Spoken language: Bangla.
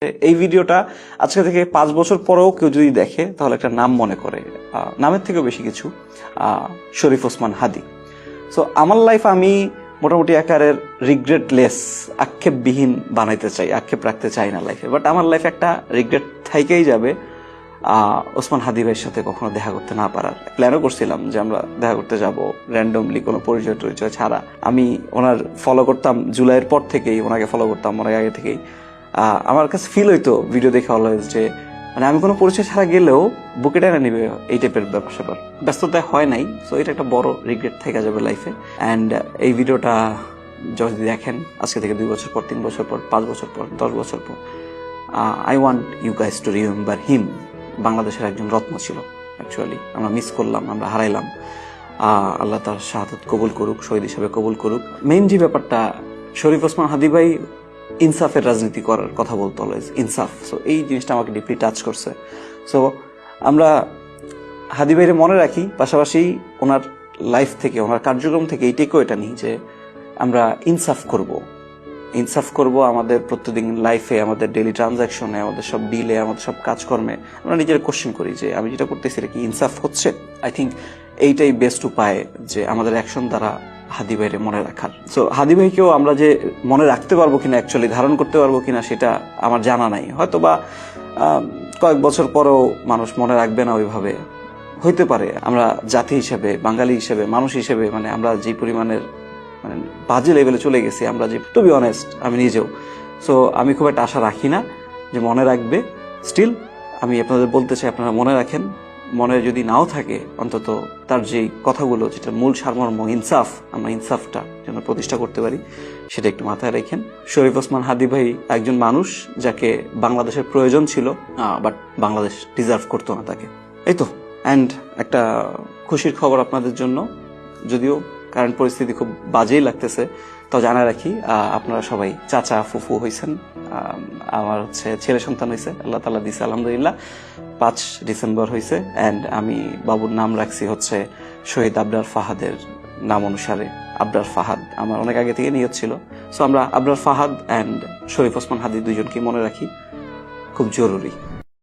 এই ভিডিওটা আজকে থেকে 5 বছর পরেও কেউ যদি দেখে তাহলে একটা নাম মনে করে, নামের থেকেও বেশি কিছু, শরীফ ওসমান হাদি। সো আমার লাইফ আমি মোটামুটি আকারের রিগ্রেটলেস, আক্ষেপবিহীন বানাইতে চাই, আক্ষেপ রাখতে চাই না লাইফে। বাট আমার লাইফে একটা রিগ্রেট থাইকেই যাবে ওসমান হাদি ভাইয়ের সাথে কখনো দেখা করতে না পারার। প্ল্যানও করছিলাম যে আমরা দেখা করতে যাব র্যান্ডমলি, কোনো পরিচয় টরিচয় ছাড়া। আমি ওনার ফলো করতাম জুলাইয়ের পর থেকেই, ওনাকে ফলো করতাম অনেক আগে থেকেই। আমার কাছে ফিল হইতো ভিডিও দেখে অলওয়েজ যে মানে আমি কোনো পরিচয় ছাড়া গেলেও বুকে টেনে নিবে, এই টাইপের ব্যাপার স্যাপার। ব্যস্ততায় হয় নাই, সো এটা একটা বড় রিগ্রেট থেকে যাবে লাইফে। অ্যান্ড এই ভিডিওটা যদি দেখেন আজকে থেকে 2 বছর পর, 3 বছর পর, 5 বছর পর, 10 বছর পর, I want you guys to remember him. বাংলাদেশের একজন রত্ন ছিল অ্যাকচুয়ালি, আমরা মিস করলাম, আমরা হারাইলাম। আল্লাহ তার শাহাদাত কবুল করুক, শহীদ হিসাবে কবুল করুক। মেইন যে ব্যাপারটা, শরীফ ওসমান হাদি ভাই ইনসাফের রাজনীতি করার কথা বলতো অলওয়েজ, ইনসাফ। সো এই জিনিসটা আমাকে ডিপলি টাচ করছে। সো আমরা হাদি ভাইরে মনে রাখি, পাশাপাশি ওনার লাইফ থেকে, ওনার কার্যক্রম থেকে এই টেকও এটা নিই যে আমরা ইনসাফ করব আমাদের প্রত্যেকদিন লাইফে, আমাদের ডেইলি ট্রানজাকশনে, আমাদের সব ডিলে, আমাদের সব কাজকর্মে। আমরা নিজের কোশ্চেন করি যে আমি যেটা করতেছি এটা কি ইনসাফ হচ্ছে। আই থিঙ্ক এইটাই বেস্ট উপায় যে আমাদের অ্যাকশন দ্বারা হাদি ভাইরে মনে রাখার। সো হাদি ভাইকেও আমরা যে মনে রাখতে পারবো কিনা, অ্যাকচুয়ালি ধারণ করতে পারবো কিনা সেটা আমার জানা নাই। হয়তো বা কয়েক বছর পরেও মানুষ মনে রাখবে না ওইভাবে, হইতে পারে। আমরা জাতি হিসেবে, বাঙালি হিসেবে, মানুষ হিসেবে মানে আমরা যে পরিমাণের মানে বাজে লেভেলে চলে গেছি, আমরা যে, টু বি অনেস্ট আমি নিজেও। সো আমি খুব একটা আশা রাখি না যে মনে রাখবে। স্টিল আমি আপনাদের বলতে চাই, আপনারা মনে রাখেন। মনে যদি নাও থাকে, অন্তত তার যে কথাগুলো, যেটা মূল সারমর্ম ইনসাফ, আমরা ইনসাফটা যেন প্রতিষ্ঠা করতে পারি, সেটা একটু মাথায় রাখেন। শরীফ ওসমান হাদি ভাই একজন মানুষ যাকে বাংলাদেশের প্রয়োজন ছিল, বাট বাংলাদেশ ডিজার্ভ করতো না তাকে। এই তো। অ্যান্ড একটা খুশির খবর আপনাদের জন্য, যদিও কারেন্ট পরিস্থিতি খুব বাজেই লাগতেছে, তো জানা রাখি আপনারা সবাই চাচা ফুফু হয়েছেন। আমার ছেলে সন্তান হয়েছে, আল্লাহ তাআলা দিছে আলহামদুলিল্লাহ। 5 ডিসেম্বর হয়েছে। অ্যান্ড আমি বাবুর নাম রাখছি শহীদ আবরার ফাহাদের নাম অনুসারে। আবরার ফাহাদ আমার অনেক আগে থেকে নিয়ত ছিল। সো আমরা আবরার ফাহাদ অ্যান্ড শরীফ ওসমান হাদি দুইজনকে মনে রাখি, খুব জরুরি।